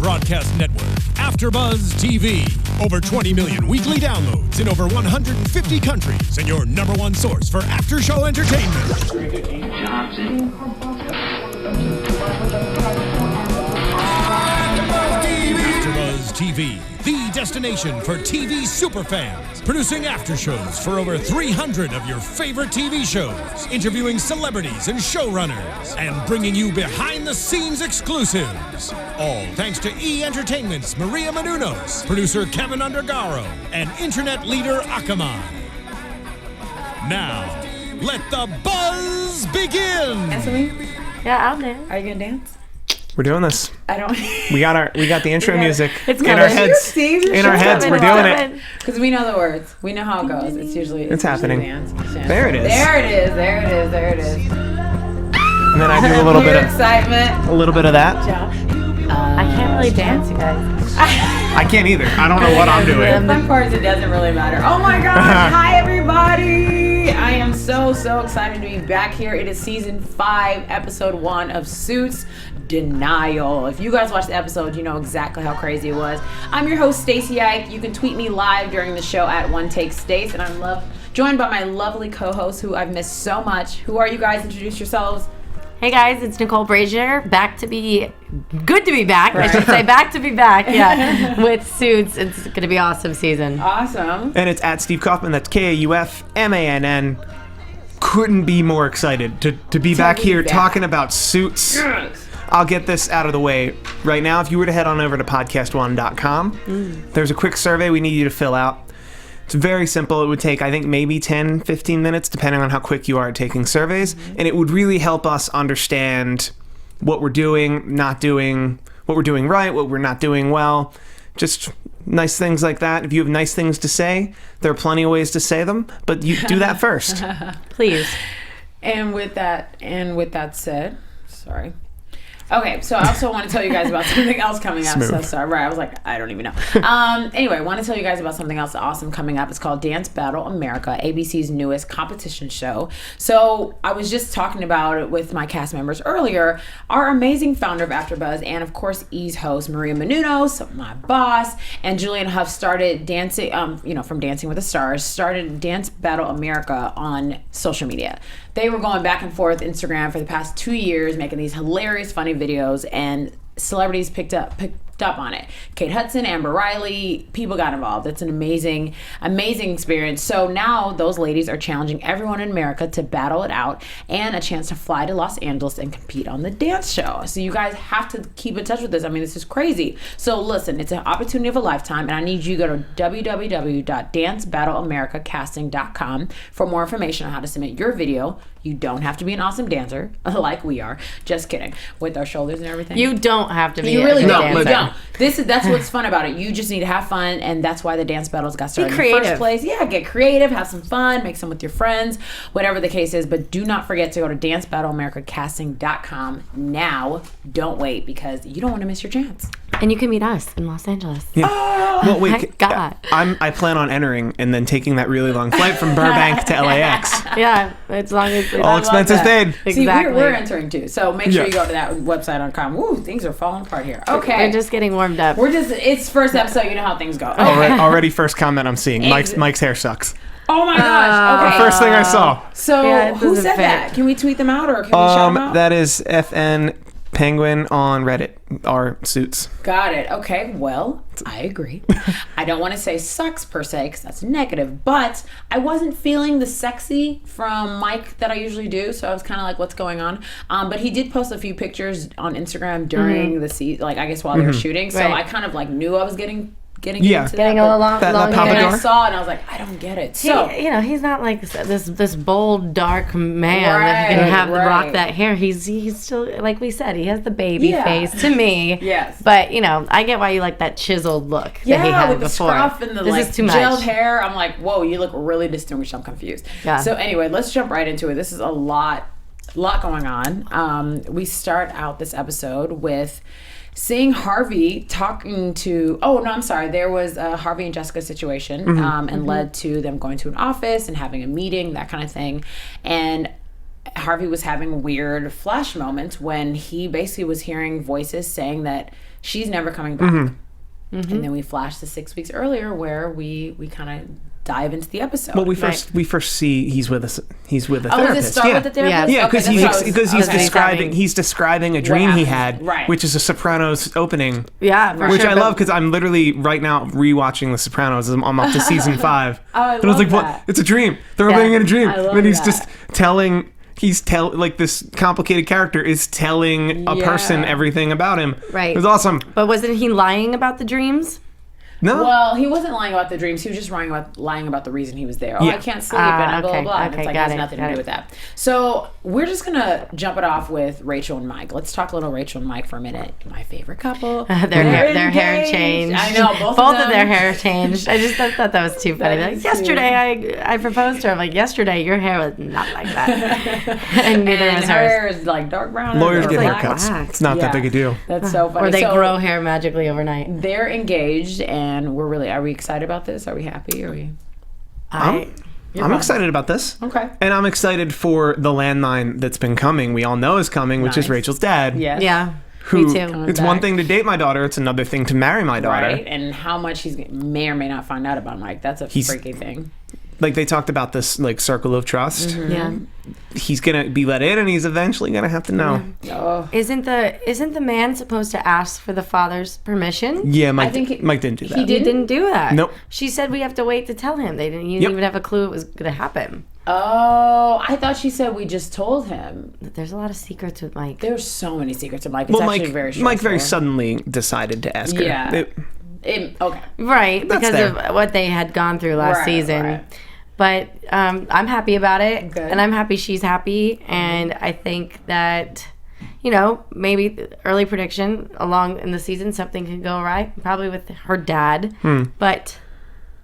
broadcast network, AFTERBUZZ TV. Over 20 million weekly downloads in over 150 countries, and your number one source for after-show entertainment. AFTERBUZZ TV, the destination for TV superfans. Producing aftershows for over 300 of your favorite TV shows. Interviewing celebrities and showrunners. And bringing you behind-the-scenes exclusives. All thanks to E! Entertainment's Maria Menounos, producer Kevin Undergaro, and internet leader Akamai. Now, let the buzz begin! Dance with me? Yeah, I'll dance. Are you gonna dance? We're doing this. I don't. We got the intro music It's in coming. our heads. In our heads, we're doing it. Because we know the words. We know how it goes. It's usually happening. Dance. There it is. There it is. There it is. There it is. And then I do a little bit of excitement. A little bit of that. I can't really dance, you guys. I can't either. I don't know what I'm doing. The fun part is it doesn't really matter. Oh my God! Hi everybody! I am so excited to be back here. It is season 5, episode 1 of Suits. Denial. If you guys watched the episode, you know exactly how crazy it was. I'm your host, Stacy Ike. You can tweet me live during the show at OneTakeStace, and I'm joined by my lovely co-hosts who I've missed so much. Who are you guys? Introduce yourselves. Hey guys, it's Nicole Brajer. Good to be back. Right. I should say back to be back. Yeah, with Suits. It's going to be an awesome season. Awesome. And it's at Steve Kaufmann. That's Kaufmann. Couldn't be more excited to be back here talking about Suits. Yes. I'll get this out of the way right now. If you were to head on over to podcastone.com, there's a quick survey we need you to fill out. It's very simple. It would take, I think, maybe 10, 15 minutes, depending on how quick you are at taking surveys. And it would really help us understand what we're doing, not doing, what we're doing right, what we're not doing well. Just nice things like that. If you have nice things to say, there are plenty of ways to say them, but you do that first. Please. And with that said, sorry. Okay, so I also want to tell you guys about something else coming up. Smooth. So sorry, right? I was like, I don't even know. Anyway, I want to tell you guys about something else awesome coming up. It's called Dance Battle America, ABC's newest competition show. So I was just talking about it with my cast members earlier. Our amazing founder of AfterBuzz, and of course, E's host Maria Menounos, my boss, and Julian Huff started dancing. From Dancing with the Stars, started Dance Battle America on social media. They were going back and forth Instagram for the past 2 years, making these hilarious, funny videos, and celebrities picked up on it. Kate Hudson, Amber Riley, people got involved. It's an amazing experience. So now those ladies are challenging everyone in America to battle it out and a chance to fly to Los Angeles and compete on the dance show. So you guys have to keep in touch with this. I mean, this is crazy. So listen, it's an opportunity of a lifetime, and I need you to go to www.dancebattleamericacasting.com for more information on how to submit your video. You don't have to be an awesome dancer like we are. Just kidding. With our shoulders and everything. You don't have to be. You really don't. dancer. You don't. That's what's fun about it. You just need to have fun, and that's why the dance battles got started in the first place. Yeah, get creative, have some fun, make some with your friends, whatever the case is. But do not forget to go to dancebattleamericacasting.com now. Don't wait, because you don't want to miss your chance. And you can meet us in Los Angeles. Yeah. Well, wait. God. I plan on entering and then taking that really long flight from Burbank to LAX. Yeah, as long as All expenses paid. Exactly. See, we're entering too, so make sure you go to that website.com. Woo, things are falling apart here. Okay, we're just getting warmed up. It's first episode. You know how things go. Okay. Already first comment I'm seeing. Mike's hair sucks. Oh my gosh. Okay. First thing I saw. So who said that? Can we tweet them out or can we shout them out? That is FN Penguin on Reddit. Our Suits. Got it. Okay. Well, I agree. I don't want to say sucks per se because that's negative, but I wasn't feeling the sexy from Mike that I usually do, so I was kind of like, what's going on? But he did post a few pictures on Instagram during the season, like I guess while they were shooting, so I kind of like knew I was getting into that. Getting a little long. That and I saw it and I was like, I don't get it. So he's not like this bold, dark man that can have rock that hair. He's still, like we said, he has the baby face to me. Yes. But I get why you like that chiseled look that he had with before. The scruff and the this is too much. gelled hair. I'm like, whoa, you look really distinguished. I'm confused. Yeah. So anyway, let's jump right into it. This is a lot going on. We start out this episode with seeing Harvey talking to, there was a Harvey and Jessica situation and led to them going to an office and having a meeting, that kind of thing. And Harvey was having weird flash moments when he basically was hearing voices saying that she's never coming back. And then we flash to 6 weeks earlier where we kind of dive into the episode. Well, we first see he's with a therapist. Does it start with the therapist? Yeah, because Okay. he's describing a dream he had, which is a Sopranos opening. Yeah, which I love because I'm literally right now rewatching The Sopranos. I'm up to season 5. I was like, that. what? It's a dream. They're living in a dream. I love and he's that. just telling. Like this complicated character is telling a person everything about him. Right. It was awesome. But wasn't he lying about the dreams? No. Well, he wasn't lying about the dreams. He was just lying about the reason he was there. I can't sleep and blah, blah, blah. And it's like, it has nothing to do with that. So we're just going to jump it off with Rachel and Mike. Let's talk a little Rachel and Mike for a minute. My favorite couple. Their hair changed. I know, both of their hair changed. I just thought that was too funny. Like, yesterday I proposed to her. I'm like, yesterday your hair was not like that. And neither was her hers. hair is like dark brown. Lawyers get like haircuts. wax. It's not that big a deal. That's so funny. Or they grow hair magically overnight. They're engaged, and are we excited about this? Are we happy? I'm excited about this. Okay. And I'm excited for the landmine that's been coming. We all know is coming, which is Rachel's dad. Yes. Yeah. Who, me too. It's one thing to date my daughter. It's another thing to marry my daughter. Right. And how much he may or may not find out about Mike. That's a freaky thing. Like they talked about this like circle of trust. Yeah. He's gonna be let in, and he's eventually gonna have to know. Oh. Isn't the man supposed to ask for the father's permission? Yeah, Mike didn't do that. He didn't do that. Nope. She said we have to wait to tell him. He didn't even have a clue it was going to happen. Oh, I thought she said we just told him. There's a lot of secrets with Mike. There's so many secrets with Mike. It's actually very stressful. Mike very suddenly decided to ask her. Yeah. Okay. Right, That's because there. of what they had gone through last season. Right. But I'm happy about it, Good. and I'm happy she's happy, and I think that, maybe early prediction along in the season, something could go right, probably with her dad, but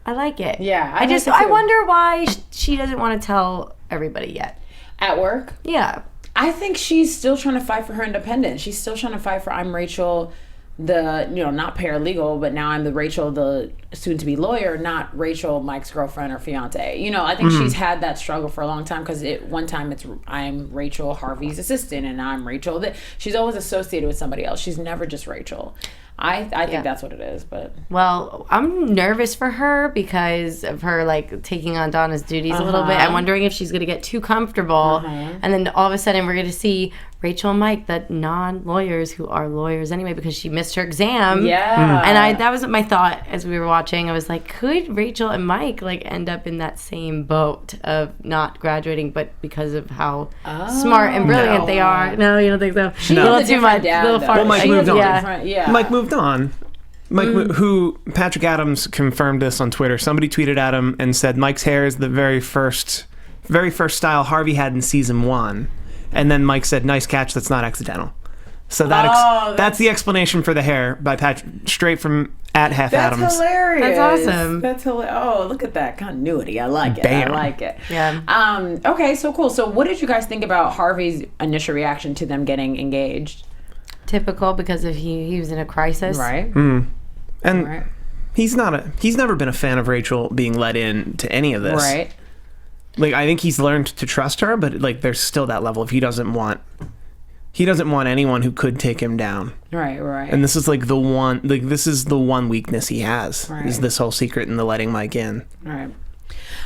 I like it. Yeah, I wonder why she doesn't want to tell everybody yet. At work? Yeah. I think she's still trying to fight for her independence. She's still trying to fight for I'm Rachel, the not paralegal, but now I'm the Rachel, the soon-to-be lawyer, not Rachel, Mike's girlfriend or fiance. I think she's had that struggle for a long time because one time I'm Rachel, Harvey's assistant, and I'm Rachel. She's always associated with somebody else. She's never just Rachel. I think that's what it is. But well, I'm nervous for her because of her taking on Donna's duties a little bit. I'm wondering if she's going to get too comfortable, and then all of a sudden we're going to see Rachel and Mike, the non-lawyers who are lawyers anyway, because she missed her exam. Yeah, and that was my thought as we were watching. I was like, could Rachel and Mike end up in that same boat of not graduating, but because of how smart and brilliant they are? No, you don't think so? She a little too much. Well, Mike moved on. Yeah. Mike moved on. Who Patrick Adams confirmed this on Twitter. Somebody tweeted at him and said Mike's hair is the very first style Harvey had in season 1, and then Mike said, "Nice catch. That's not accidental." So that's the explanation for the hair by Patrick, straight from @half Adams. That's hilarious. That's awesome. That's hilarious. Oh, look at that continuity. I like it. Bam. I like it. Yeah. Okay, so cool. So what did you guys think about Harvey's initial reaction to them getting engaged? Typical, because of he was in a crisis. Right. And he's never been a fan of Rachel being let in to any of this. Right. I think he's learned to trust her, but there's still that level of he doesn't want anyone who could take him down. Right. And this is the one weakness he has, Right. is this whole secret in the letting Mike in. Right.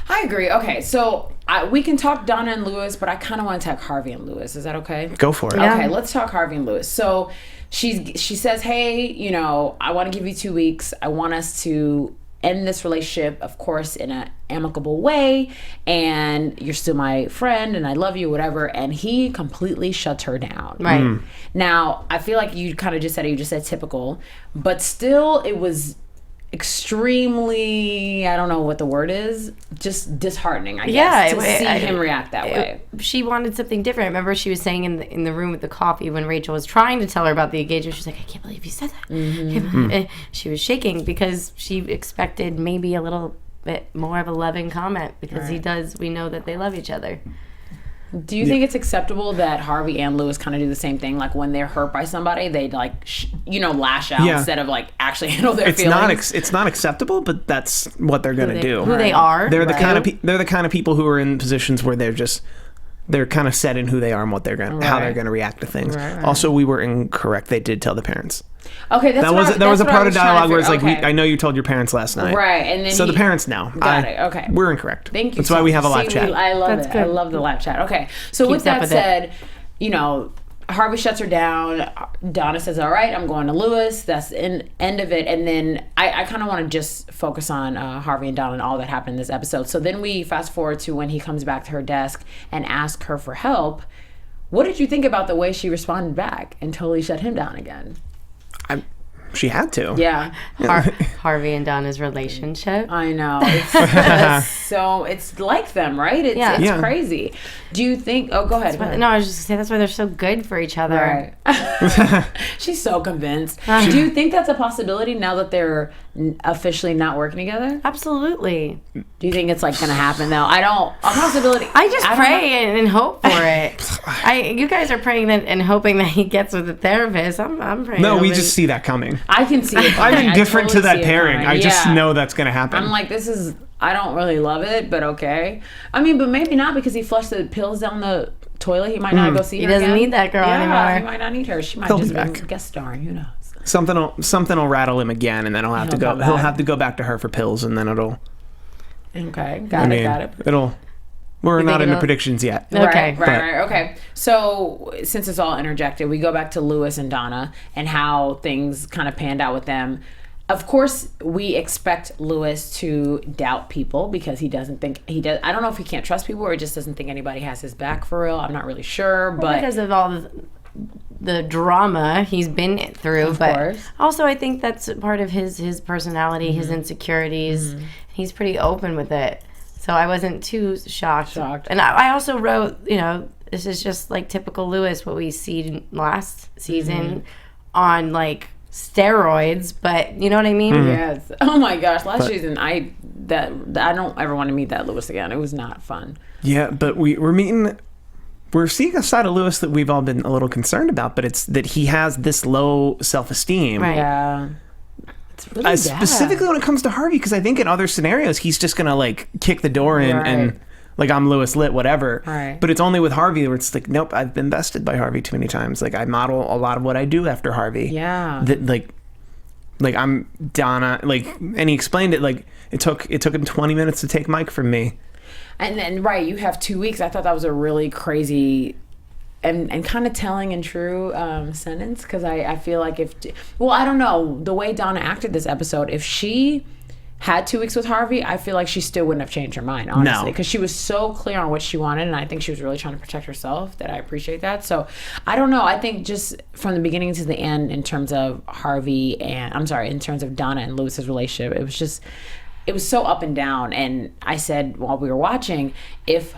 I agree. Okay, so we can talk Donna and Lewis, but I kind of want to talk Harvey and Lewis. Is that okay? Go for it. Yeah. Okay, let's talk Harvey and Lewis. So she says, hey, I want to give you 2 weeks. I want us to end this relationship, of course, in an amicable way, and you're still my friend and I love you, whatever. And he completely shuts her down. Right. Now, I feel like you kind of just said it, you just said typical, but still it was extremely, I don't know what the word is, just disheartening, I guess, to see him react that way. She wanted something different. Remember, she was saying in the room with the coffee when Rachel was trying to tell her about the engagement, she's like, I can't believe you said that. She was shaking because she expected maybe a little bit more of a loving comment, because we know that they love each other. Do you think it's acceptable that Harvey and Lewis kind of do the same thing? Like when they're hurt by somebody, they lash out instead of actually handle their feelings? It's not acceptable, but that's what they're going to do. Who they are. They're the kind of people who are in positions where they're they're kind of set in who they are and what they're going, how they're going to react to things. Right. Also, we were incorrect. They did tell the parents. Okay, That was a part of dialogue where it's like, I know you told your parents last night. Right, and then so the parents know. Got it. Okay, we're incorrect. Thank you. That's why we have a live chat. I love That's it. good. I love the live chat. Okay, so with that said, you know, Harvey shuts her down. Donna says, all right, I'm going to Lewis. That's the end of it. And then I kind of want to just focus on Harvey and Donna and all that happened in this episode. So then we fast forward to when he comes back to her desk and asks her for help. What did you think about the way she responded back and totally shut him down again? She had to. Yeah. Harvey and Donna's relationship. I know. It's so it's like them, right? It's crazy. Do you think... Oh, go ahead. No, I was just going to say that's why they're so good for each other. Right. She's so convinced. Do you think that's a possibility now that they're officially not working together? Absolutely. Do you think it's like going to happen though? A possibility. I just pray and hope for it. You guys are praying and hoping that he gets with a therapist. I'm praying. No, we just see that coming. I can see it coming. I'm indifferent to that pairing. I just Yeah. know that's going to happen. I'm like, I don't really love it, but okay. I mean, but maybe not because he flushed the pills down the toilet. He might not go see her. He doesn't again. need that girl anymore. He might not need her. She might He'll just be be back. guest starring. Who knows? Something will rattle him again, and then he'll have to go. come back. He'll have to go back to her for pills, and then it'll. Okay, got it. We're not think into it'll- predictions yet. Okay. Right. Okay. So since it's all interjected, we go back to Lewis and Donna and how things kind of panned out with them. Of course, we expect Lewis to doubt people because he doesn't think he does. I don't know if he can't trust people or he just doesn't think anybody has his back for real. I'm not really sure, but because of all the drama he's been through, Of but course. also I think that's part of his personality, his insecurities. He's pretty open with it, so I wasn't too shocked. And I also wrote, this is just like typical Lewis, what we see last season on like steroids, but you know what I mean? yes. Oh my gosh, last season I don't ever want to meet that Lewis again. It was not fun. Yeah, but we're seeing a side of Lewis that we've all been a little concerned about, but it's that he has this low self-esteem. Right. Yeah. It's really bad. Specifically when it comes to Harvey, because I think in other scenarios, he's just going to like kick the door in and like, I'm Lewis Lit, whatever. Right. But it's only with Harvey where it's like, nope, I've been bested by Harvey too many times. Like I model a lot of what I do after Harvey. Yeah. That like I'm Donna, like, and he explained it like it took him 20 minutes to take Mike from me. And then, right, you have 2 weeks. I thought that was a really crazy and kind of telling and true sentence because I feel like I don't know, the way Donna acted this episode, if she had 2 weeks with Harvey, I feel like she still wouldn't have changed her mind, honestly, because she was so clear on what she wanted, and I think she was really trying to protect herself. That I appreciate that. So I don't know. I think just from the beginning to the end, in terms of in terms of Donna and Lewis's relationship, it was so up and down. And I said while we were watching, if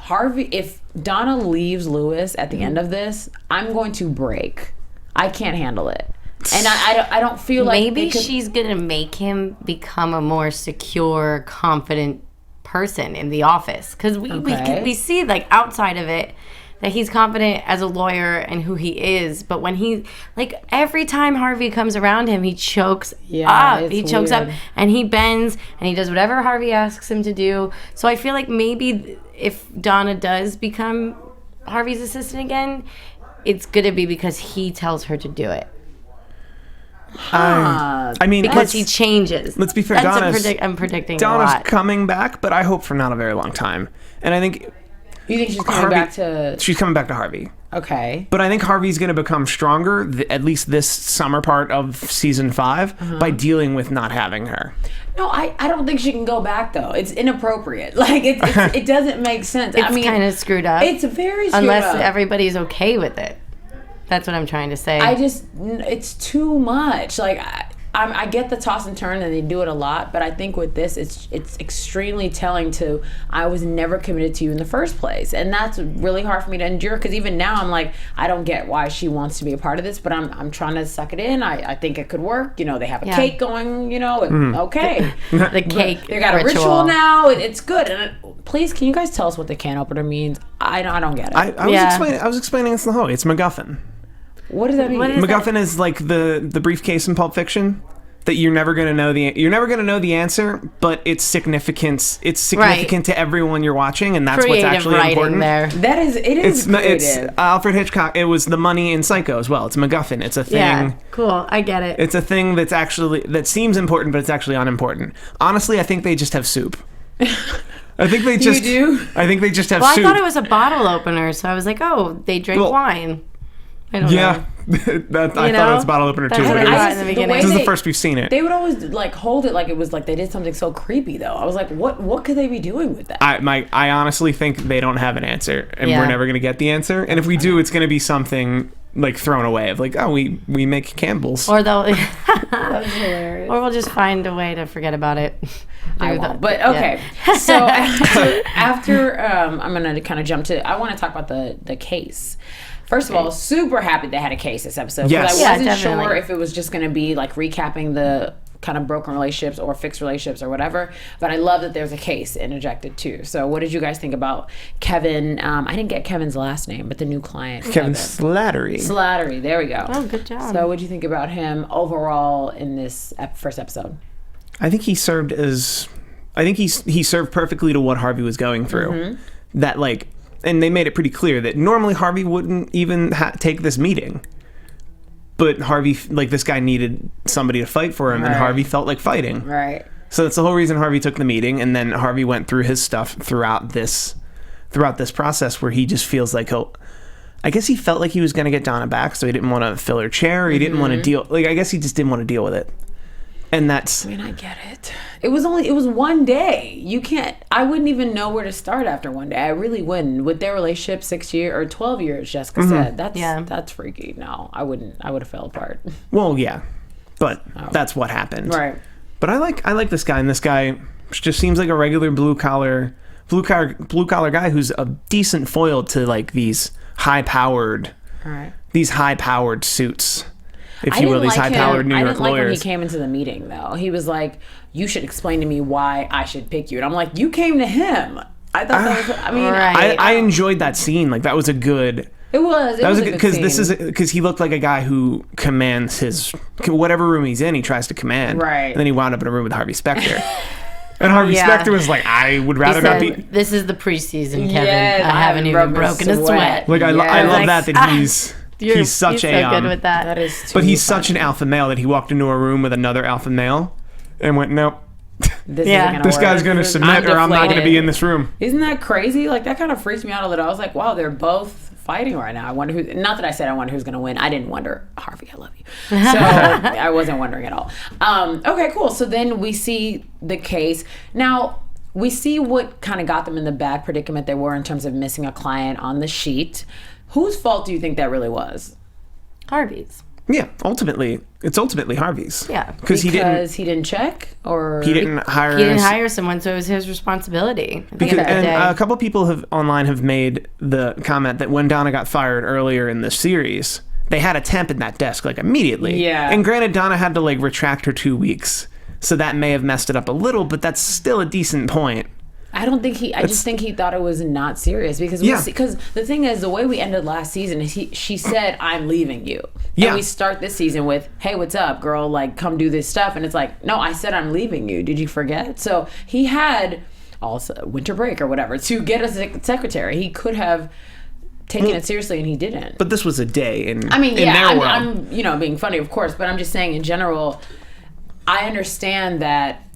Donna leaves Lewis at the end of this, I'm going to break. I can't handle it. And I don't feel like maybe she's gonna make him become a more secure, confident person in the office, because we see like outside of it that he's confident as a lawyer and who he is, but when he like every time Harvey comes around him, he chokes up. He chokes up and he bends and he does whatever Harvey asks him to do. So I feel like maybe if Donna does become Harvey's assistant again, it's gonna be because he tells her to do it. I mean, because he changes. Let's be fair. I'm predicting Donna's a lot. coming back, but I hope for not a very long time. And I think you think she's coming back to. She's coming back to Harvey. Okay. But I think Harvey's going to become stronger, at least this summer part of season 5, by dealing with not having her. No, I don't think she can go back though. It's inappropriate. Like it doesn't make sense. It's kind of screwed up. It's very screwed unless up. everybody's okay with it. That's what I'm trying to say. It's too much. Like I get the toss and turn, and they do it a lot. But I think with this, it's extremely telling to I was never committed to you in the first place, and that's really hard for me to endure. Because even now, I'm like, I don't get why she wants to be a part of this, but I'm trying to suck it in. I think it could work. They have a cake going. Okay, the cake. They got a ritual now. It's good. And please, can you guys tell us what the can opener means? I don't get it. I was explaining it's the whole. It's MacGuffin. What does that mean? MacGuffin is like the briefcase in Pulp Fiction. that you're never going to know the answer, but it's significant to everyone you're watching, and that's Creative what's actually writing important. there. It is creative. It's Alfred Hitchcock. It was the money in Psycho as well. It's a MacGuffin. It's a thing. Yeah, cool. I get it. It's a thing that seems important, but it's actually unimportant. Honestly, I think they just have soup. I think they just do? I think they just have Well, soup. I thought it was a bottle opener, so I was like, oh, they drink wine. I don't know. Yeah, I thought it was a bottle opener too. That's But what I it thought was, in the beginning. this is the first we've seen it. They would always like hold it like it was like they did something so creepy though. I was like, what could they be doing with that? I honestly think they don't have an answer, and we're never gonna get the answer. And if we do, it's gonna be something like thrown away of like, oh, we make Campbell's. Or they'll, That's hilarious. or we'll just find a way to forget about it. I won't. But okay. So after I'm gonna kind of jump to. I want to talk about the case. First of all, super happy they had a case this episode. Yes. Because I wasn't definitely. sure if it was just going to be like recapping the kind of broken relationships or fixed relationships or whatever. But I love that there's a case interjected too. So what did you guys think about Kevin? I didn't get Kevin's last name, but the new client. Kevin Slattery. Slattery. There we go. Oh, good job. So what did you think about him overall in this first episode? I think he served he served perfectly to what Harvey was going through. Mm-hmm. That like. And they made it pretty clear that normally Harvey wouldn't even take this meeting. But Harvey, like, this guy needed somebody to fight for him, and Harvey felt like fighting. Right. So that's the whole reason Harvey took the meeting, and then Harvey went through his stuff throughout this process where he just feels like I guess he felt like he was going to get Donna back, so he didn't want to fill her chair, or he didn't want to deal... Like, I guess he just didn't want to deal with it. And that's... I mean, I get it. It was one day. You can't... I wouldn't even know where to start after one day. I really wouldn't. With their relationship, 6 years or 12 years, Jessica said. That's freaky. No, I wouldn't. I would have fell apart. Well, yeah. But that's what happened. Right. But I like this guy, and this guy just seems like a regular blue collar guy who's a decent foil to like these high-powered suits. If you will, these high-powered New York lawyers. I didn't like when he lawyers. came into the meeting, though. He was like, you should explain to me why I should pick you. And I'm like, you came to him. I thought that was... I mean... Right. I enjoyed that scene. Like, that was a good... It was a good scene. Because he looked like a guy who commands his... Whatever room he's in, he tries to command. Right. And then he wound up in a room with Harvey Specter. And Harvey Specter was like, I would rather not be... This is the preseason, Kevin. Yes, I haven't even broken a sweat. Like, I love that he's... He's such so good with that. That is but he's such an alpha male that he walked into a room with another alpha male and went, nope. This guy's going to submit or I'm not going to be in this room. Isn't that crazy? Like, that kind of freaks me out a little. I was like, wow, they're both fighting right now. I wonder who... Not that I said I wonder who's going to win. I didn't wonder. Harvey, I love you. So I wasn't wondering at all. Okay, cool. So then we see the case. Now, we see what kind of got them in the bad predicament they were in terms of missing a client on the sheet. Whose fault do you think that really was? Harvey's. Yeah, it's ultimately Harvey's. Yeah. Because he didn't check, or he didn't hire. He didn't hire someone, so it was his responsibility. And a couple people online have made the comment that when Donna got fired earlier in the series, they had a temp in that desk like immediately. Yeah. And granted, Donna had to like retract her 2 weeks, so that may have messed it up a little, but that's still a decent point. I don't think I just think he thought it was not serious because because the thing is, the way we ended last season is she said, I'm leaving you. And we start this season with, hey, what's up, girl? Like, come do this stuff. And it's like, no, I said I'm leaving you. Did you forget? So he had also winter break or whatever to get a secretary. He could have taken it seriously, and he didn't. But this was a day in their world. I'm being funny, of course, but I'm just saying in general, I understand that.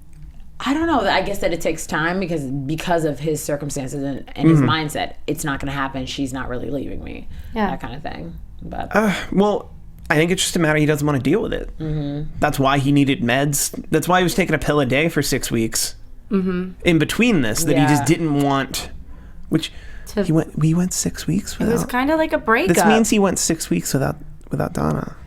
I don't know. I guess that it takes time because of his circumstances and his mindset. It's not going to happen. She's not really leaving me. Yeah. That kind of thing. But well, I think it's just a matter he doesn't want to deal with it. Mm-hmm. That's why he needed meds. That's why he was taking a pill a day for 6 weeks. Mm-hmm. In between this, that he just didn't want. Which he went 6 weeks without. It was kind of like a breakup. This means he went 6 weeks without Donna.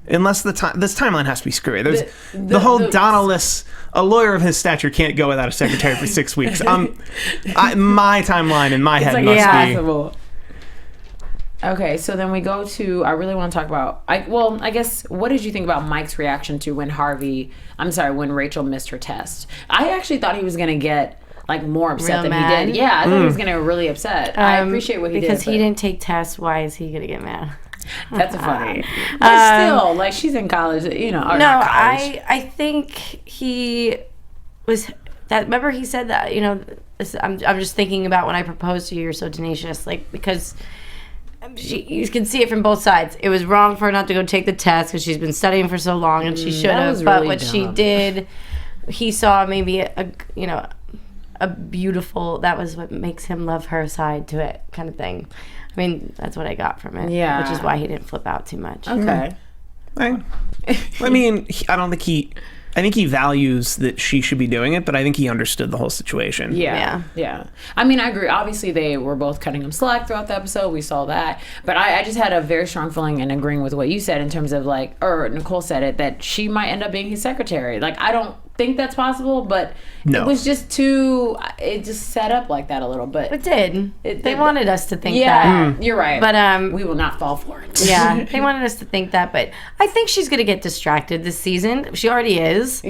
Unless this timeline has to be screwy. There's the whole Donna-less. A lawyer of his stature can't go without a secretary for 6 weeks. My timeline in my head must be impossible. Okay, so then we go to. I really want to talk about. I guess. What did you think about Mike's reaction to when Rachel missed her test? I actually thought he was gonna get like more upset than he did. Yeah, I thought he was gonna really upset. I appreciate what he did because he didn't take tests. Why is he gonna get mad? That's funny. But still, like, she's in college, you know. Or No, not college. I think he was that. Remember, he said that. You know, I'm just thinking about when I proposed to you. You're so tenacious, like because. You can see it from both sides. It was wrong for her not to go take the test because she's been studying for so long, and she should have. But what she did, he saw maybe a beautiful. That was what makes him love her side to it, kind of thing. I mean, that's what I got from it. Yeah, which is why he didn't flip out too much. Okay. I mean, I think he values that she should be doing it, but I think he understood the whole situation. Yeah. I mean, I agree. Obviously, they were both cutting him slack throughout the episode. We saw that. But I just had a very strong feeling and agreeing with what you said in terms of, like, or Nicole said it, that she might end up being his secretary. Like, I don't think that's possible, but it was just it just set up like that a little bit. It did. They wanted us to think that. You're right. But we will not fall for it. Yeah, they wanted us to think that, but I think she's going to get distracted this season. She already is.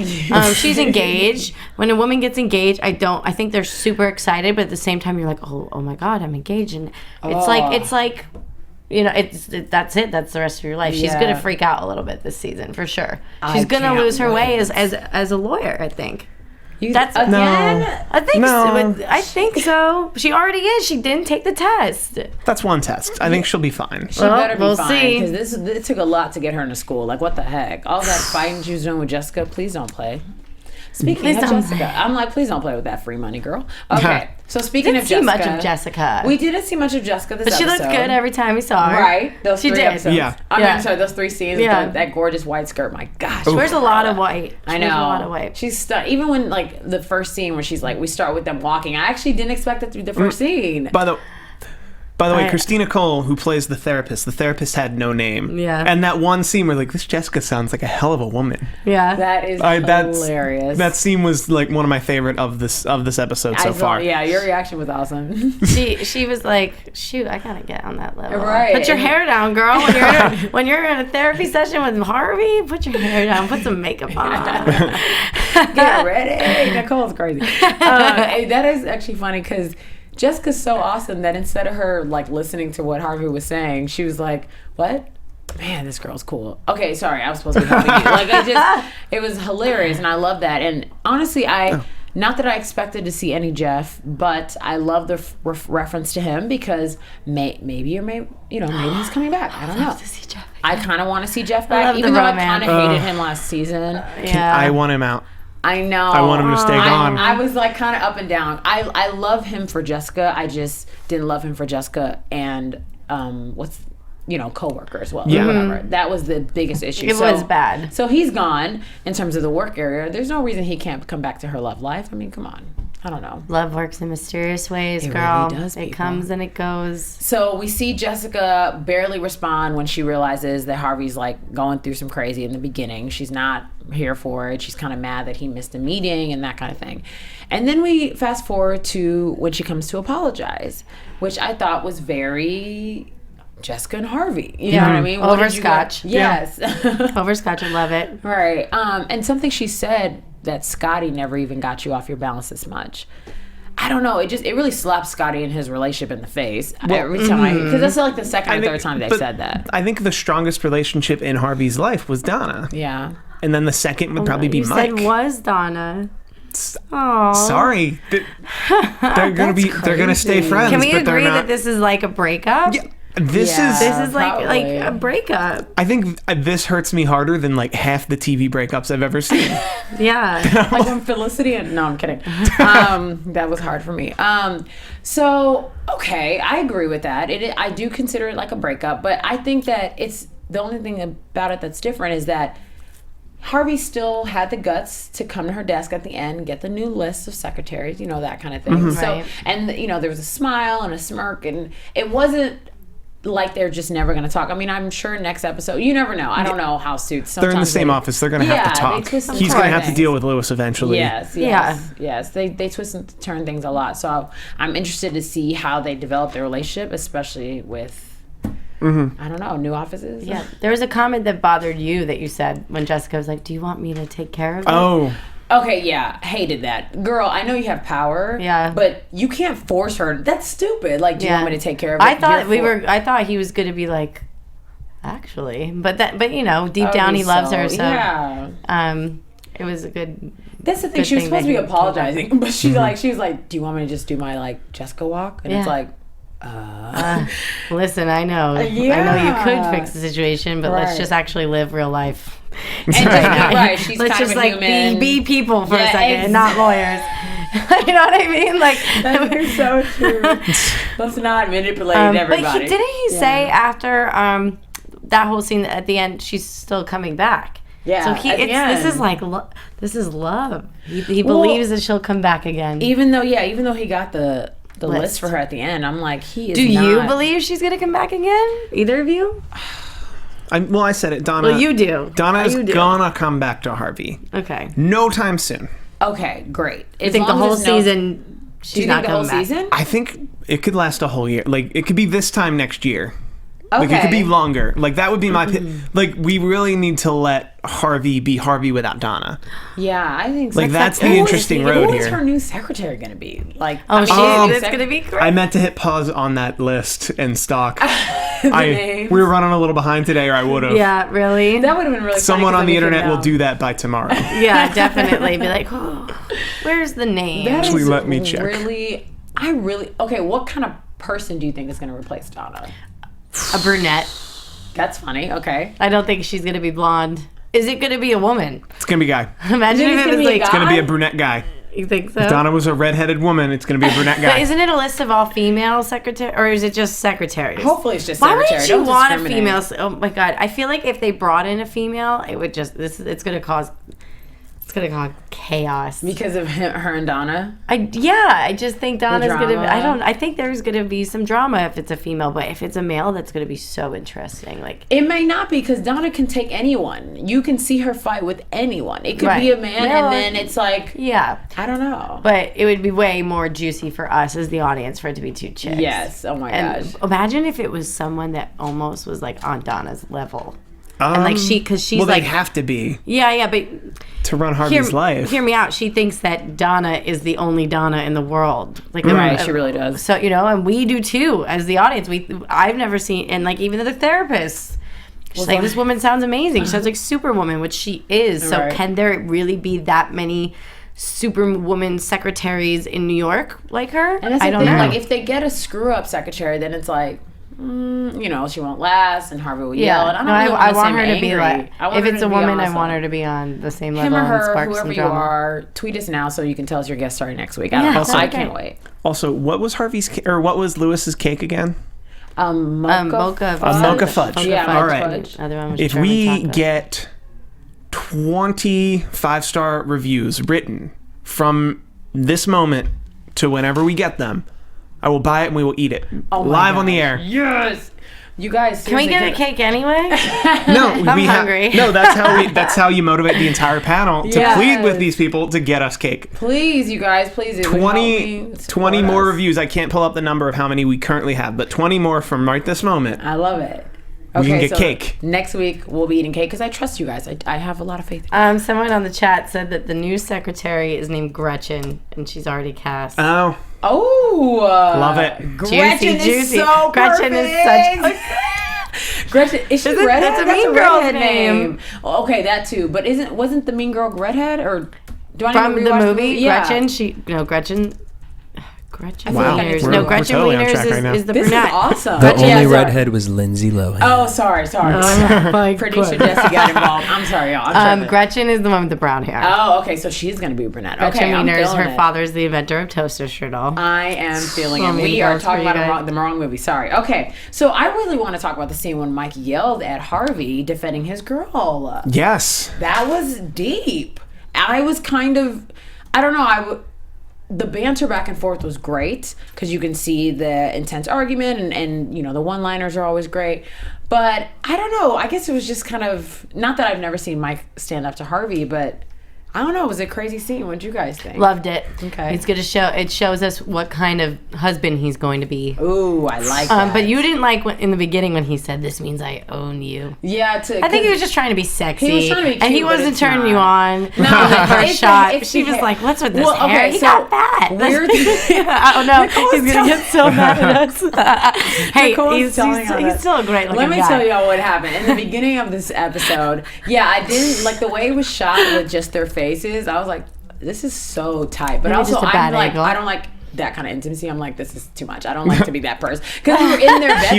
She's engaged. When a woman gets engaged, I think they're super excited, but at the same time, you're like, oh my God, I'm engaged. And it's like, you know, that's it. That's the rest of your life. She's going to freak out a little bit this season, for sure. She's going to lose her way as a lawyer, I think. That's again. No. I think so. She already is. She didn't take the test. That's one test. I think she'll be fine. She better be fine, because it took a lot to get her into school. Like, what the heck? All that fighting she was doing with Jessica. Please don't play. Speaking of Jessica, I'm like, please don't play with that free money, girl. Okay, so speaking of Jessica, see much of Jessica. We didn't see much of Jessica this episode. But she looked good every time we saw her. Right, those three episodes. Yeah. I'm sorry, those 3 scenes with that gorgeous white skirt. My gosh, she wears a lot of white. I know. A lot of white. She's even when, like, the first scene where she's like, we start with them walking. I actually didn't expect it to be the first scene. By the way, Christina Cole, who plays the therapist had no name. Yeah. And that one scene where, like, this Jessica sounds like a hell of a woman. Yeah. That is hilarious. That scene was, like, one of my favorite of this episode so far. Yeah, your reaction was awesome. She was like, shoot, I gotta get on that level. Right. Put your hair down, girl. When you're in a therapy session with Harvey, put your hair down. Put some makeup on. Get ready. Nicole's crazy. That is actually funny because Jessica's so awesome that instead of her, like, listening to what Harvey was saying, she was like, what? Man, this girl's cool. Okay, sorry, I was supposed to be helping you. Like, it was hilarious, and I love that. And honestly, not that I expected to see any Jeff, but I love the reference to him because maybe he's coming back. I don't know. To see Jeff. I kind of want to see Jeff back, even though I kind of hated him last season. I want him out. I know. I want him to stay gone. I was, like, kind of up and down. I love him for Jessica. I just didn't love him for Jessica and co-worker as well. Yeah. Whatever. That was the biggest issue. It was bad. So he's gone in terms of the work area. There's no reason he can't come back to her love life. I mean, come on. I don't know. Love works in mysterious ways, It girl. really does, it people. comes and it goes. So we see Jessica barely respond when she realizes that Harvey's, like, going through some crazy in the beginning. She's not here for it. She's kind of mad that he missed a meeting and that kind of thing. And then we fast forward to when she comes to apologize, which I thought was very Jessica and Harvey. You know what I mean? Over scotch. Yes. Over scotch, I love it. Right. And something she said that Scotty never even got you off your balance this much. I don't know. It really slaps Scotty and his relationship in the face every time. Because that's like the second or third time they've said that. I think the strongest relationship in Harvey's life was Donna. Yeah. And then the second would probably be Mike. You said was Donna. Oh. Sorry. They're gonna stay friends. Can we but agree that this is like a breakup? Yeah. This is like a breakup. I think this hurts me harder than, like, half the TV breakups I've ever seen. Yeah. Like when Felicity and... No, I'm kidding. That was hard for me. So, okay, I agree with that. I do consider it like a breakup, but I think that it's... The only thing about it that's different is that Harvey still had the guts to come to her desk at the end, get the new list of secretaries, that kind of thing. Mm-hmm. So, right. And, there was a smile and a smirk, and it wasn't like they're just never going to talk. I mean, I'm sure next episode, you never know. I don't know how suits. They're in the same office. They're going to have to talk. He's going to have to deal with Lewis eventually. Yes. They twist and turn things a lot. So I'm interested to see how they develop their relationship, especially with, I don't know, new offices. Yeah. There was a comment that bothered you that you said when Jessica was like, do you want me to take care of it? Oh. Okay, yeah, hated that. Girl, I know you have power. Yeah. But you can't force her. That's stupid. Like, do you want me to take care of it? I thought he was going to be like, actually. But you know, deep down he loves her. So yeah. It was a good. That's the thing. She was supposed to be apologizing, but she was like, "Do you want me to just do my like Jessica walk?" And it's like, listen, I know you could fix the situation, but let's just actually live real life. And right, she's let's kind just of a like human. be people for a second, and not lawyers. You know what I mean? Like that is so true. Let's not manipulate everybody. But didn't he say after that whole scene at the end, she's still coming back? Yeah. So this is like this is love. He believes that she'll come back again. Even though he got the list for her at the end, I'm like, he is. Do you believe she's gonna come back again? Either of you? I said it, Donna. Well, you do. Donna is gonna come back to Harvey. Okay. No time soon. Okay, great. I think the whole season. She's not coming back. Season? I think it could last a whole year. Like it could be this time next year. Okay. Like it could be longer. Like that would be my like we really need to let Harvey be Harvey without Donna. Yeah, I think so. Like that's the interesting road here. Who is her new secretary going to be? Like that's going to be great. I meant to hit pause on that list and stalk. We were running a little behind today, or I would have. Yeah, really. That would have been really. Someone on the internet will do that by tomorrow. Yeah, definitely. Be like, oh, where's the name? Actually, let me check. Okay. What kind of person do you think is going to replace Donna? A brunette. That's funny. Okay. I don't think she's going to be blonde. Is it going to be a woman? It's going to be a guy. Imagine if it was like... It's going to be a brunette guy. You think so? If Donna was a redheaded woman, it's going to be a brunette guy. But isn't it a list of all female secretaries? Or is it just secretaries? Hopefully it's just secretaries. secretary. Why would you want a female? Oh my God. I feel like if they brought in a female, it would just... It's going to cause... It's gonna cause chaos because of her and Donna. I just think Donna's gonna. I think there's gonna be some drama if it's a female, but if it's a male, that's gonna be so interesting. Like it may not be because Donna can take anyone. You can see her fight with anyone. It could be a man, and then it's like I don't know. But it would be way more juicy for us as the audience for it to be two chicks. Yes. Oh my gosh. Imagine if it was someone that almost was like on Donna's level. And like because she's they have to be. Yeah, but to run Harvey's life. Hear me out. She thinks that Donna is the only Donna in the world. Like she really does. So and we do too as the audience. I've never seen, and like even the therapist. She's like, this woman sounds amazing. She sounds like Superwoman, which she is. So can there really be that many Superwoman secretaries in New York like her? And that's the thing. Like if they get a screw up secretary, then it's like. She won't last, and Harvey will yell. And I want her to be like. If it's a woman, I want her to be on the same level. Him or her, whoever you are, tweet us now so you can tell us your guest starting next week. I can't wait. Also, what was what was Lewis's cake again? Mocha fudge. Yeah, all right. If we get 20 5-star reviews written from this moment to whenever we get them, I will buy it and we will eat it live on the air. Yes, you guys. Can we get a cake anyway? No, I'm hungry. No, that's how you motivate the entire panel to plead with these people to get us cake. Please, you guys, please. 20 more reviews. I can't pull up the number of how many we currently have, but 20 more from right this moment. I love it. We can get cake. Next week we'll be eating cake because I trust you guys. I have a lot of faith. Someone on the chat said that the new secretary is named Gretchen and she's already cast. Oh, love it. Gretchen is so Gretchen perfect. is such. Gretchen is she redhead? That's a Mean Girl's name. Oh, okay, that too. But wasn't the Mean Girl redhead or do I from need to the movie? Yeah. Gretchen. Gretchen wow. Wieners. No, Gretchen totally Wieners is the this brunette. Is awesome. The only redhead was Lindsay Lohan. Oh, sorry. Producer Jesse got involved. I'm sorry, y'all. Gretchen is the one with the brown hair. Oh, okay. So she's going to be a brunette. Gretchen okay, Wieners, her father's the inventor of toaster strudel. I am feeling it. We are talking about the wrong movie. Sorry. Okay. So I really want to talk about the scene when Mike yelled at Harvey defending his girl. Yes. That was deep. I was kind of, I don't know, the banter back and forth was great because you can see the intense argument and the one-liners are always great. But I don't know. I guess it was just kind of, not that I've never seen Mike stand up to Harvey, but I don't know. It was a crazy scene. What did you guys think? Loved it. Okay. It's going to show. It shows us what kind of husband he's going to be. Ooh, I like that. But you didn't like in the beginning when he said, "This means I own you." Yeah. I think he was just trying to be sexy. He was trying to be cute, and he wasn't turning you on. No, the first shot. She was like, "What's with this hair?" He got that. that? Weird. I don't know. He's going to get so mad at us. Hey, he's still a great looking Let me guy. tell y'all what happened. In the beginning of this episode, I didn't, like, the way it was shot with just their faces, I was like, this is so tight. But Maybe also, just a bad angle. I don't like that kind of intimacy. I'm like, this is too much. I don't like to be that person. Because we were in their bedroom.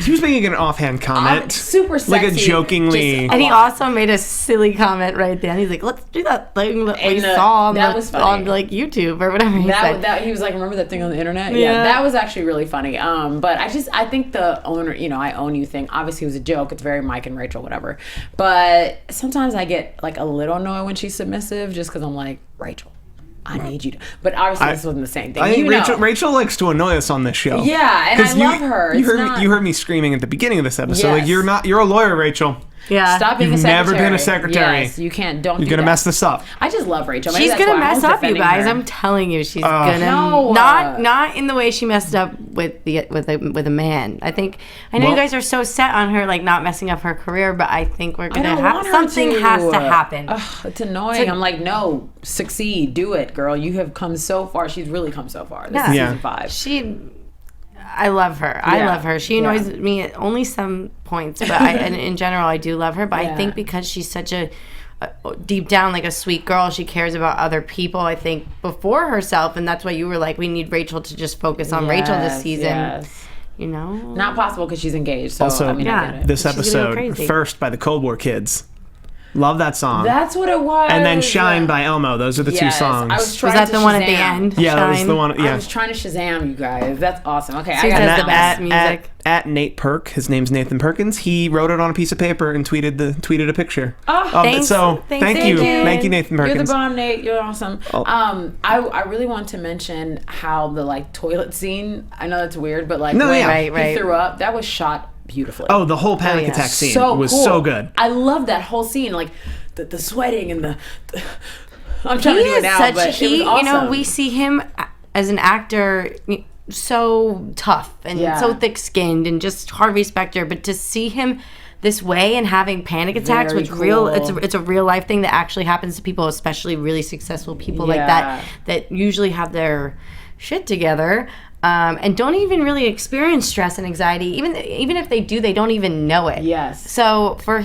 He was making an offhand comment. Super sexy. Like a jokingly. And he also made a silly comment right then. He's like, let's do that thing that we saw on like YouTube or whatever he said. He was like, remember that thing on the internet? Yeah, that was actually really funny. But I think the owner, I own you thing, obviously was a joke. It's very Mike and Rachel, whatever. But sometimes I get like a little annoyed when she's submissive just because I'm like, Rachel, I need you to. But obviously, this wasn't the same thing. I think Rachel likes to annoy us on this show. Yeah, and I love her. You heard me screaming at the beginning of this episode. Yes. Like, you're a lawyer, Rachel. Yeah. Stop being You've a secretary. never been a secretary. Yes, you can't. You're gonna mess this up. I just love Rachel. Maybe She's that's gonna why mess I'm up, you defending guys. her. I'm telling you, she's gonna No. not in the way she messed up with a man. I know you guys are so set on her like not messing up her career, but I think we're gonna have something has to happen. Ugh, it's annoying. I'm like, no, succeed, do it, girl. You have come so far. She's really come so far. This is season 5. I love her. I love her. She annoys me at only some points, but and in general, I do love her. But I think because she's such a deep down like a sweet girl, she cares about other people. I think before herself, and that's why you were like, we need Rachel to just focus on Rachel this season. Yes. Not possible because she's engaged. So Also, I mean, I get it. This episode, First by the Cold War Kids. Love that song. That's what it was. And then Shine by Elmo. Those are the two songs. Was that the one at the end? Yeah, that was the one. Yeah. I was trying to Shazam, you guys. That's awesome. Okay, I got the best music. At Nate Perk, his name's Nathan Perkins. He wrote it on a piece of paper and tweeted a picture. Thanks. So thank you, Nathan Perkins. You're the bomb, Nate. You're awesome. I really want to mention how the like toilet scene. I know that's weird, but like he threw up. That was shot beautifully. Oh, the whole panic attack scene was so good. I love that whole scene, like the sweating and the I'm trying to do it now, but it was awesome. We see him as an actor so tough and so thick-skinned and just Harvey Specter, but to see him this way and having panic attacks with it's a real life thing that actually happens to people, especially really successful people like that usually have their shit together. And don't even really experience stress and anxiety. Even if they do, they don't even know it. Yes. So for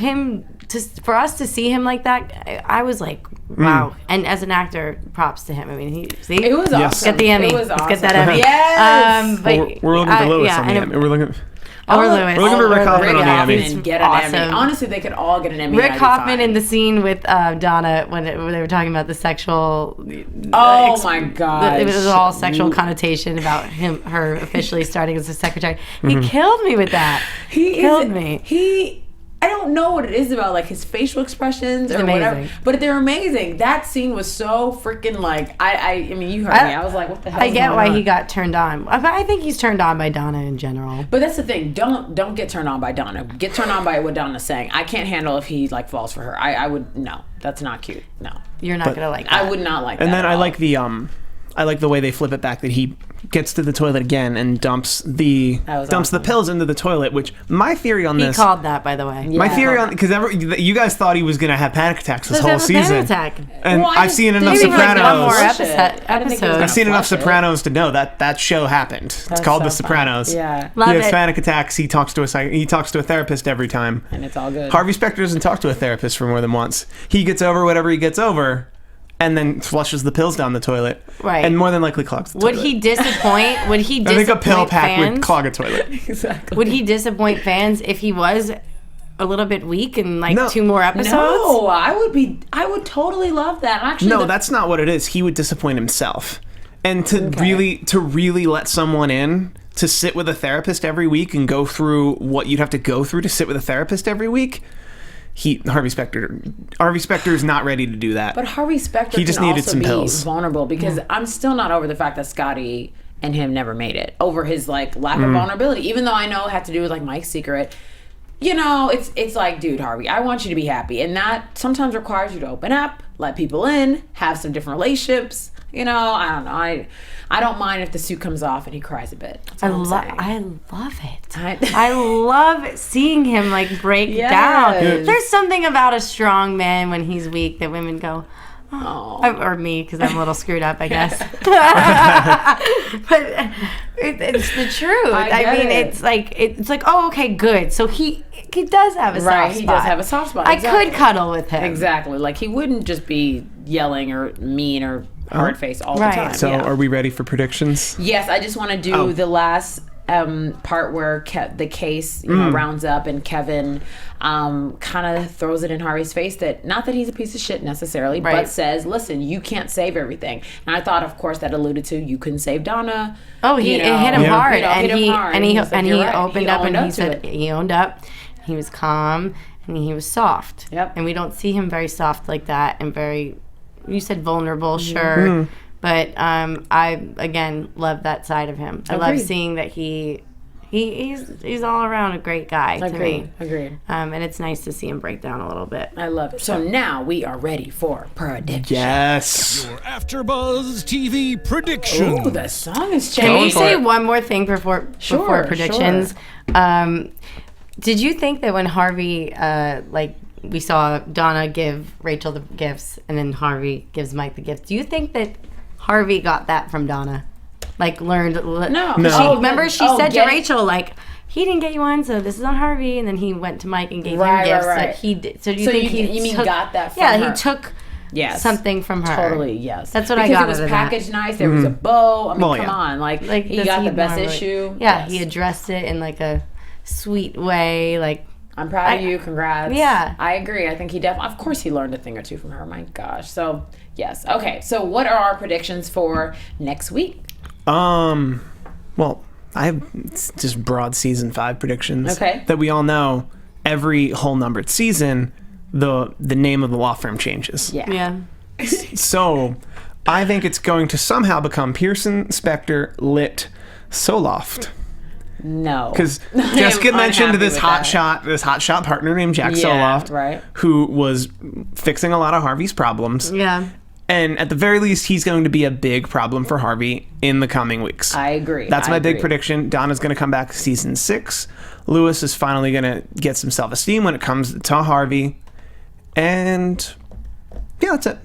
for us to see him like that, I was like, wow. And as an actor, props to him. I mean, it was awesome. Get the Emmy. It was awesome. Let's get that Emmy. Yes. We're looking for Lewis on the Emmy. We're looking. Or Lewis. We're looking for Rick Hoffman on the Emmy. Get an Emmy. Honestly, they could all get an Emmy. Rick Hoffman in the scene with Donna when they were talking about the sexual. Oh my god! It was all sexual connotation about her officially starting as a secretary. He killed me with that. He killed me. I don't know what it is about like his facial expressions or whatever, but they're amazing. That scene was so freaking like I mean you heard me. I was like, what the hell? I get why he got turned on, but I think he's turned on by Donna in general. But that's the thing. Don't get turned on by Donna. Get turned on by what Donna's saying. I can't handle if he like falls for her. I would no. That's not cute. No, you're not gonna like that. I would not like that. And then I like the way they flip it back that he gets to the toilet again and dumps the pills into the toilet, which my theory on this... He called that, by the way. My theory on... Because you guys thought he was going to have panic attacks this whole season. And I've seen enough Sopranos. I've seen enough Sopranos to know that show happened. It's called The Sopranos. Yeah. Love he has panic attacks. He talks to a therapist every time. And it's all good. Harvey Specter doesn't talk to a therapist for more than once. He gets over whatever he gets over, and then flushes the pills down the toilet. Right. And more than likely clogs the toilet. Would he disappoint I think a pill pack would clog a toilet. Exactly. Would he disappoint fans if he was a little bit weak in like 2 more episodes? No, I would totally love that. Actually, that's not what it is. He would disappoint himself. And to really let someone in to sit with a therapist every week and go through what you'd have to go through to sit with a therapist every week, Harvey Specter is not ready to do that. But Harvey Specter he just can needed also some be pills. Vulnerable because I'm still not over the fact that Scotty and him never made it over his like lack of vulnerability. Even though I know it had to do with like Mike's secret. You know, it's like, dude, Harvey, I want you to be happy, and that sometimes requires you to open up, let people in, have some different relationships. You know, I don't know. I don't mind if the suit comes off and he cries a bit. I love it. I love seeing him like break down. There's something about a strong man when he's weak that women go, Or me, because I'm a little screwed up, I guess. But it's the truth. I mean, it's like, oh, okay, good. So he does have a soft spot. He does have a soft spot. I could cuddle with him. Exactly. Like, he wouldn't just be yelling or mean or hard face all the time. So are we ready for predictions? Yes, I just want to do the last part where the case rounds up and Kevin kind of throws it in Harvey's face that not that he's a piece of shit necessarily, but says, listen, you can't save everything. And I thought, of course, that alluded to you couldn't save Donna. Oh, it hit him hard, and he opened up and he said he owned up. He was calm and he was soft. Yep. And we don't see him very soft like that and very, you said vulnerable, sure. But I, again, love that side of him. I love seeing that he's all around a great guy to me. Agreed. And it's nice to see him break down a little bit. I love it. So now we are ready for predictions. Yes. Your AfterBuzz TV predictions. Ooh, the song is changing. Can we say one more thing before predictions? Sure. Did you think that when Harvey, we saw Donna give Rachel the gifts and then Harvey gives Mike the gifts, do you think that Harvey got that from Donna? Like, learned? No. Remember she said to Rachel, like, he didn't get you one, so this is on Harvey, and then he went to Mike and gave him gifts that he did. So do you think he got that from her? Yeah, he took something from her. Totally, yes. That's what I got out of that. Because it was packaged nice. There was a bow. I mean, come on. Like he got the best issue. Yeah, he addressed it in, like, a sweet way, like, I'm proud of you. Congrats. Yeah. I agree. I think he definitely, of course, he learned a thing or two from her. My gosh. So, yes. Okay. So, what are our predictions for next week? Well, I have just broad season 5 predictions. Okay. That we all know every whole numbered season, the name of the law firm changes. Yeah. So, I think it's going to somehow become Pearson Specter Lit Soloft. No, because Jessica mentioned this hotshot partner named Jack Soloft, right? Who was fixing a lot of Harvey's problems. Yeah, and at the very least, he's going to be a big problem for Harvey in the coming weeks. I agree. That's my big prediction. Donna's going to come back season 6. Lewis is finally going to get some self-esteem when it comes to Harvey, and yeah, that's it.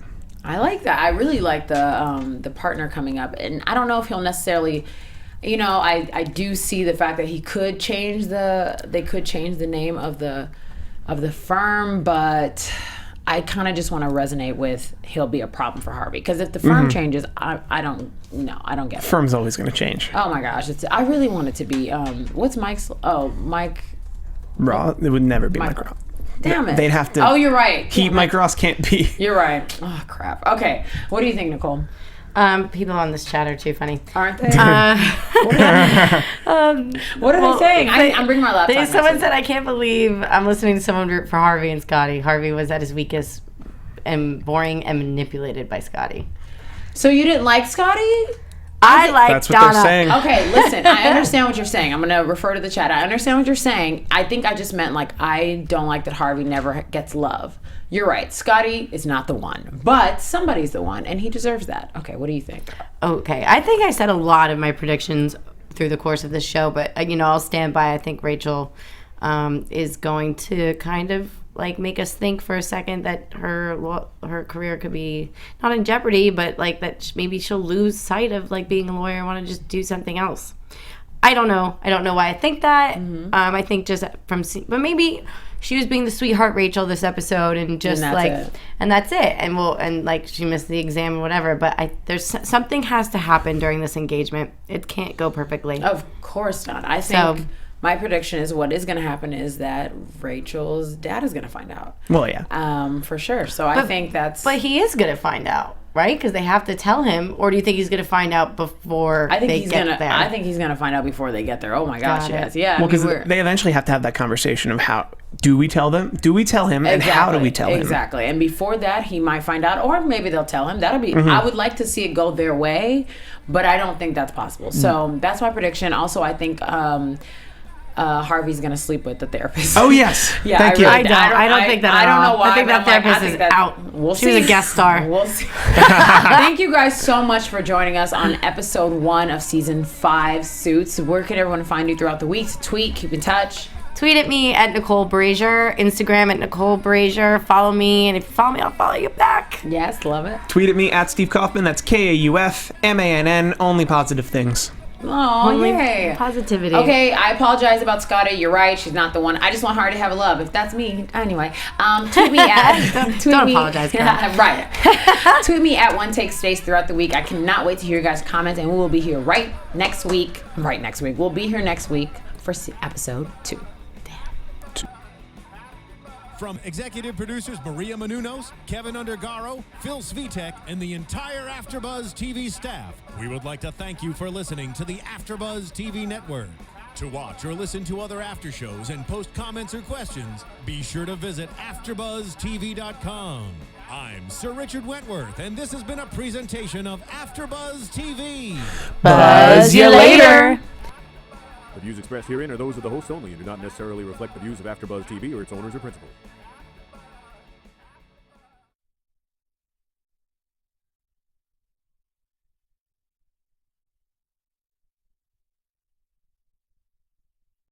I like that. I really like the partner coming up, and I don't know if he'll necessarily. You know, I do see the fact that they could change the name of the firm, but I kind of just want to resonate with he'll be a problem for Harvey, because if the firm changes, I don't get it. Firm's always going to change. Oh my gosh, I really want it to be what's Mike's? Oh, Mike Raw. It would never be Mike Raw. Damn it. They'd have to. Oh, you're right. Mike Ross can't be. You're right. Oh crap. Okay, what do you think, Nicole? People on this chat are too funny, aren't they? What are they saying? I'm bringing my laptop. Someone said, "I can't believe I'm listening to someone root for Harvey and Scotty. Harvey was at his weakest and boring and manipulated by Scotty." So you didn't like Scotty? I like That's what Donna. they're saying. Okay, listen. I understand what you're saying. I'm gonna refer to the chat. I understand what you're saying. I think I just meant, like, I don't like that Harvey never gets love. You're right. Scotty is not the one, but somebody's the one, and he deserves that. Okay, what do you think? Okay, I think I said a lot of my predictions through the course of this show, but I'll stand by. I think Rachel is going to kind of like make us think for a second that her career could be not in jeopardy, but like that maybe she'll lose sight of like being a lawyer and want to just do something else. I don't know why I think that. I think just but maybe she was being the sweetheart Rachel this episode, and just and that's it. And like she missed the exam or whatever. But there's something has to happen during this engagement. It can't go perfectly. Of course not. I think my prediction is what is going to happen is that Rachel's dad is going to find out. Well, yeah, for sure. So I think that's. But he is going to find out. Right? Because they have to tell him, or do you think he's going to find out before they get there? I think he's going to find out before they get there. Oh my gosh, yes. Yeah. Well, because they eventually have to have that conversation of how do we tell them? Do we tell him? And how do we tell him? Exactly. And before that, he might find out, or maybe they'll tell him. That'll be, I would like to see it go their way, but I don't think that's possible. So that's my prediction. Also, I think Harvey's gonna sleep with the therapist. Oh yes, yeah. Thank you. I don't think that. I don't know why. I think that therapist is out. We'll see. She was a guest star. We'll see. Thank you guys so much for joining us on episode 1 of season 5, Suits. Where can everyone find you throughout the week? Tweet, keep in touch. Tweet at me at Nicole Brajer. Instagram at Nicole Brajer. Follow me, and if you follow me, I'll follow you back. Yes, love it. Tweet at me at Steve Kaufmann. That's KAUFMANN. Only positive things. Oh, yay. Positivity. Okay, I apologize about Scotty. You're right. She's not the one. I just want her to have a love. If that's me, anyway. Tweet me at... Don't apologize, girl. Right. Tweet me at One Take Stace throughout the week. I cannot wait to hear your guys' comments, and we will be here right next week. We'll be here next week for episode 2. From executive producers Maria Menounos, Kevin Undergaro, Phil Svitek, and the entire AfterBuzz TV staff, we would like to thank you for listening to the AfterBuzz TV network. To watch or listen to other after shows and post comments or questions, be sure to visit AfterBuzzTV.com. I'm Sir Richard Wentworth, and this has been a presentation of AfterBuzz TV. Buzz you later. The views expressed herein are those of the hosts only and do not necessarily reflect the views of AfterBuzz TV or its owners or principals.